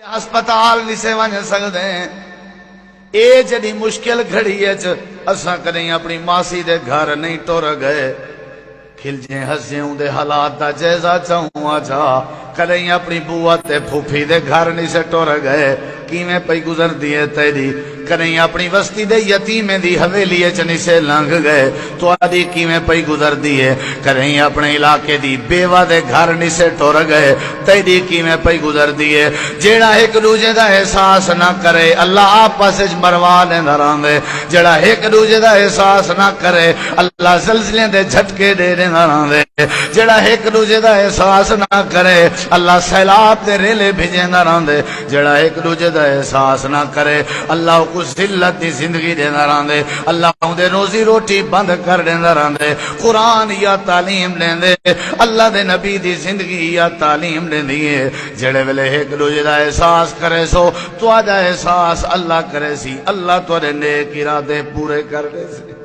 ہسپتال نہیں سے ون سکتے اے جڑی مشکل گھڑی ہے اساں کدیں اپنی ماسی دے گھر نہیں ٹر گئے کھلجے ہسیوں دے حالات دا جائزہ چاہوں آجا کدیں اپنی بوا تے پھوپھی دے گھر نہیں سے ٹر گئے کیویں پئی گزر دیے تیری کدیں اپنی وستی دے یتیمیں دی حویلی چنی سے لنگ گئے تو آدھی کیویں پئی گزر دیے کدیں اپنے علاقے دی بیوہ دے گھر نہیں سے ٹر گئے تیری کیویں پئی گزر دیے جیڑا ایک دوجے دا احساس نہ کرے اللہ آپس وچ مروا دیندا رہندے جیڑا ایک دوجے دا احساس نہ کرے اللہ زلزلے دے جھٹکے دے دیندا رہندے جیڑا ایک دوجے دا احساس نہ کرے اللہ سیلاب دے ریلے بھیجیندا رہندے جیڑا ایک دوجے دا احساس نہ کرے اللہ کو ذلت دی زندگی دیندا رہندے اللہ دے روزی روٹی بند کر دیندا رہندے قرآن یا تعلیم دیندے اللہ دے نبی دی زندگی یا تعلیم دیندی ہے جڑے ویلے ایک دوجے دا احساس کرے سو تہاڈا احساس اللہ کرے سی اللہ تہاڈے نیک ارادے پورے کر دے سی